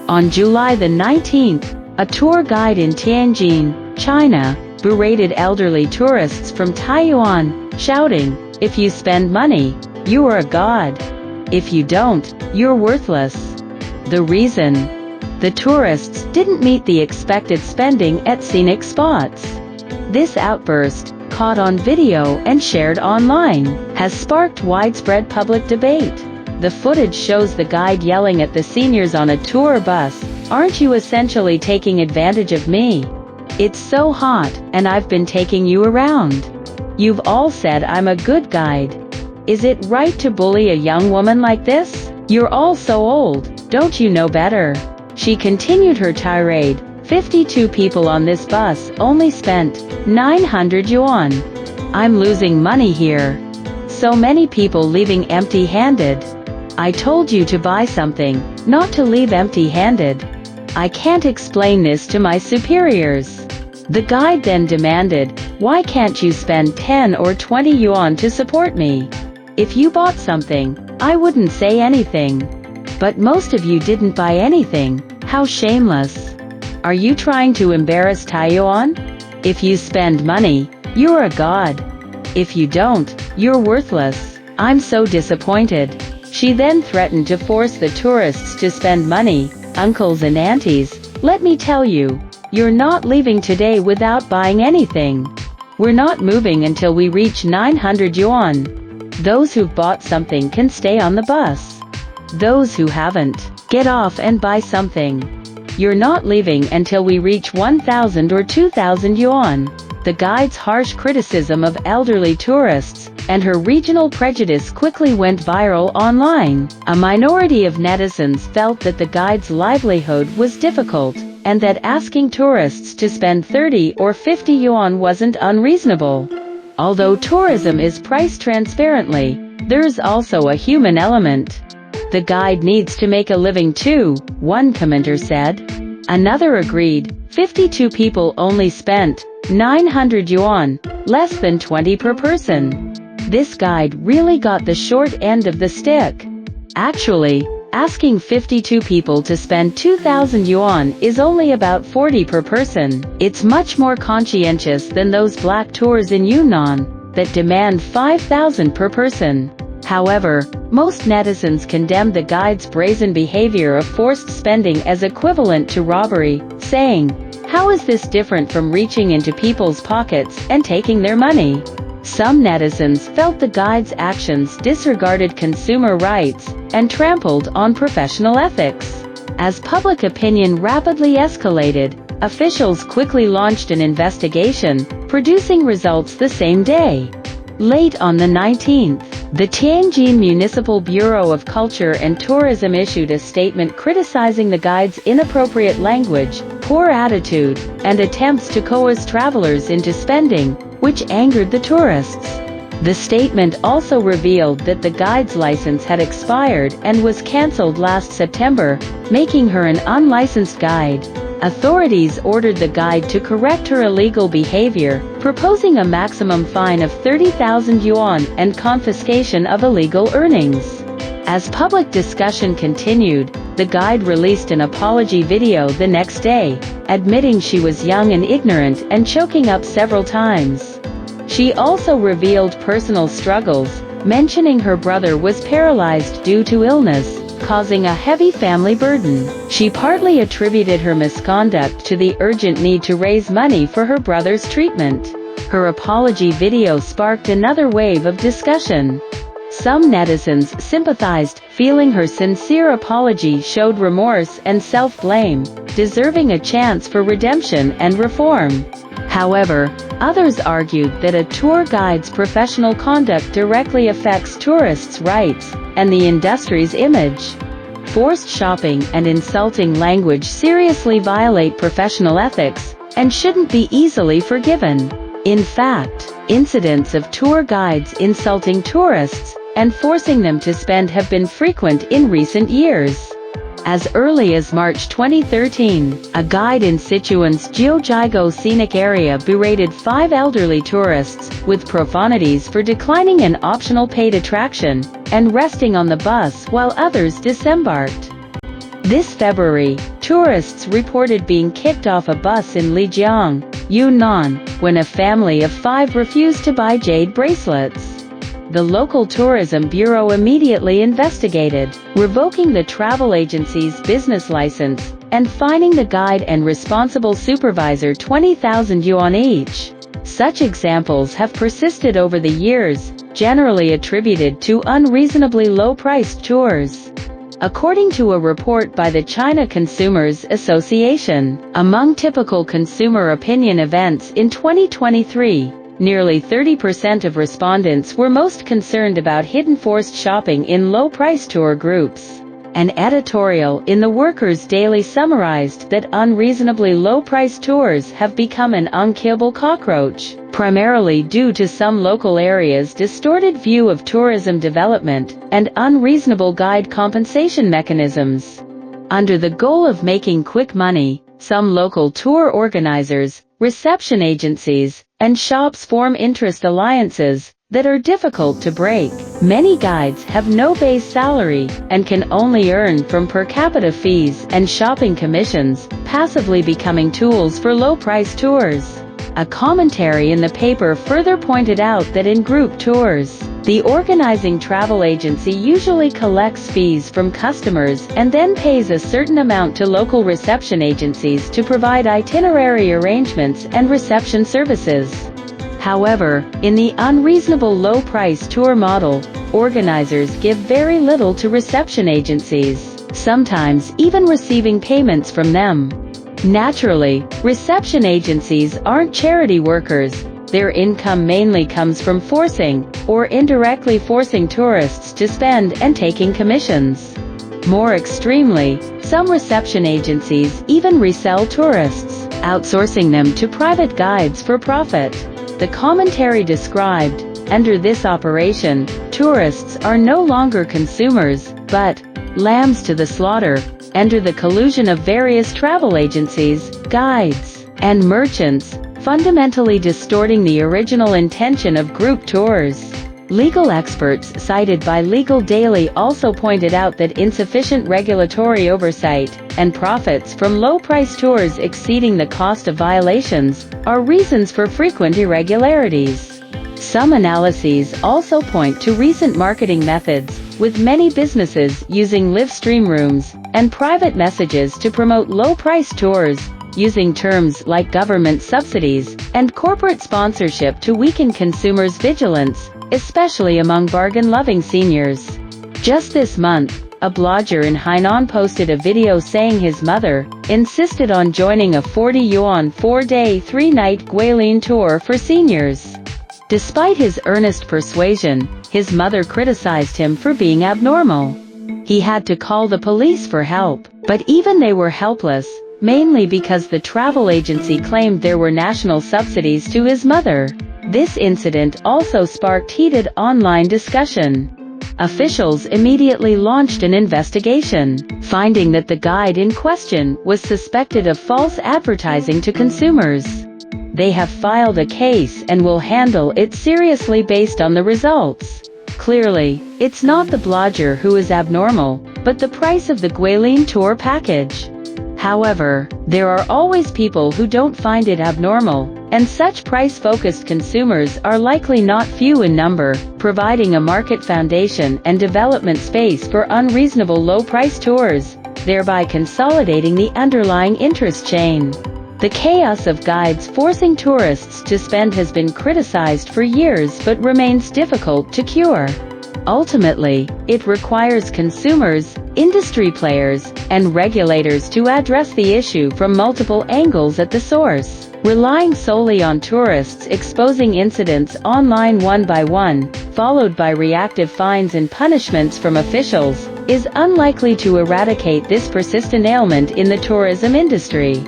On July the 19th, a tour guide in Tianjin, China, berated elderly tourists from Taiyuan, shouting, "If you spend money, you are a god. If you don't, you're worthless." The reason? The tourists didn't meet the expected spending at scenic spots. This outburst, caught on video and shared online, has sparked widespread public debate. The footage shows the guide yelling at the seniors on a tour bus, "Aren't you essentially taking advantage of me? It's so hot, and I've been taking you around. You've all said I'm a good guide. Is it right to bully a young woman like this? You're all so old, don't you know better?" She continued her tirade. 52 people on this bus only spent 900 yuan. I'm losing money here. So many people leaving empty-handed. I told you to buy something, not to leave empty-handed. I can't explain this to my superiors. The guide then demanded, "Why can't you spend 10 or 20 yuan to support me? If you bought something, I wouldn't say anything. But most of you didn't buy anything. How shameless. Are you trying to embarrass Taiyuan? If you spend money, you're a god. If you don't, you're worthless. I'm so disappointed." She then threatened to force the tourists to spend money. "Uncles and aunties, let me tell you, you're not leaving today without buying anything. We're not moving until we reach 900 yuan. Those who've bought something can stay on the bus. Those who haven't, get off and buy something. You're not leaving until we reach 1,000 or 2,000 yuan." The guide's harsh criticism of elderly tourists and her regional prejudice quickly went viral online. A minority of netizens felt that the guide's livelihood was difficult, and that asking tourists to spend 30 or 50 yuan wasn't unreasonable. Although tourism is priced transparently, there's also a human element. The guide needs to make a living too, one commenter said. Another agreed. 52 people only spent 900 yuan, less than 20 per person. This guide really got the short end of the stick. Actually, asking 52 people to spend 2,000 yuan is only about 40 per person. It's much more conscientious than those black tours in Yunnan that demand 5,000 per person. However, most netizens condemned the guide's brazen behavior of forced spending as equivalent to robbery, saying, "How is this different from reaching into people's pockets and taking their money?" Some netizens felt the guide's actions disregarded consumer rights and trampled on professional ethics. As public opinion rapidly escalated, officials quickly launched an investigation, producing results the same day. Late on the 19th, the Tianjin Municipal Bureau of Culture and Tourism issued a statement criticizing the guide's inappropriate language, poor attitude, and attempts to coerce travelers into spending, which angered the tourists. The statement also revealed that the guide's license had expired and was cancelled last September, making her an unlicensed guide. Authorities ordered the guide to correct her illegal behavior, proposing a maximum fine of 30,000 yuan and confiscation of illegal earnings. As public discussion continued, the guide released an apology video the next day, admitting she was young and ignorant and choking up several times. She also revealed personal struggles, mentioning her brother was paralyzed due to illness, causing a heavy family burden. She partly attributed her misconduct to the urgent need to raise money for her brother's treatment. Her apology video sparked another wave of discussion. Some netizens sympathized, feeling her sincere apology showed remorse and self-blame, deserving a chance for redemption and reform. However, others argued that a tour guide's professional conduct directly affects tourists' rights and the industry's image. Forced shopping and insulting language seriously violate professional ethics and shouldn't be easily forgiven. In fact, incidents of tour guides insulting tourists and forcing them to spend have been frequent in recent years. As early as March 2013, a guide in Sichuan's Jiuzhaigo scenic area berated 5 elderly tourists with profanities for declining an optional paid attraction and resting on the bus while others disembarked. This February, tourists reported being kicked off a bus in Lijiang, Yunnan, when a family of 5 refused to buy jade bracelets. The local tourism bureau immediately investigated, revoking the travel agency's business license, and fining the guide and responsible supervisor 20,000 yuan each. Such examples have persisted over the years, generally attributed to unreasonably low-priced tours. According to a report by the China Consumers Association, among typical consumer opinion events in 2023, nearly 30% of respondents were most concerned about hidden forced shopping in low-price tour groups. An editorial in the Workers' Daily summarized that unreasonably low-priced tours have become an unkillable cockroach, primarily due to some local areas' distorted view of tourism development and unreasonable guide compensation mechanisms. Under the goal of making quick money, some local tour organizers, reception agencies, and shops form interest alliances that are difficult to break. Many guides have no base salary and can only earn from per capita fees and shopping commissions, passively becoming tools for low-price tours. A commentary in the paper further pointed out that in group tours, the organizing travel agency usually collects fees from customers and then pays a certain amount to local reception agencies to provide itinerary arrangements and reception services. However, in the unreasonable low-price tour model, organizers give very little to reception agencies, sometimes even receiving payments from them. Naturally, reception agencies aren't charity workers. Their income mainly comes from forcing, or indirectly forcing tourists to spend and taking commissions. More extremely, some reception agencies even resell tourists, outsourcing them to private guides for profit. The commentary described, under this operation, tourists are no longer consumers, but lambs to the slaughter, under the collusion of various travel agencies, guides, and merchants, fundamentally distorting the original intention of group tours. Legal experts cited by Legal Daily also pointed out that insufficient regulatory oversight and profits from low-price tours exceeding the cost of violations are reasons for frequent irregularities. Some analyses also point to recent marketing methods, with many businesses using live stream rooms and private messages to promote low-price tours, using terms like government subsidies and corporate sponsorship to weaken consumers' vigilance, especially among bargain-loving seniors. Just this month, a blogger in Hainan posted a video saying his mother insisted on joining a 40 yuan 4-day 3-night Guilin tour for seniors. Despite his earnest persuasion, his mother criticized him for being abnormal. He had to call the police for help, but even they were helpless, mainly because the travel agency claimed there were national subsidies to his mother. This incident also sparked heated online discussion. Officials immediately launched an investigation, finding that the guide in question was suspected of false advertising to consumers. They have filed a case and will handle it seriously based on the results. Clearly, it's not the blogger who is abnormal, but the price of the Guilin tour package. However, there are always people who don't find it abnormal, and such price-focused consumers are likely not few in number, providing a market foundation and development space for unreasonable low-price tours, thereby consolidating the underlying interest chain. The chaos of guides forcing tourists to spend has been criticized for years but remains difficult to cure. Ultimately, it requires consumers, industry players, and regulators to address the issue from multiple angles at the source. Relying solely on tourists exposing incidents online one by one, followed by reactive fines and punishments from officials, is unlikely to eradicate this persistent ailment in the tourism industry.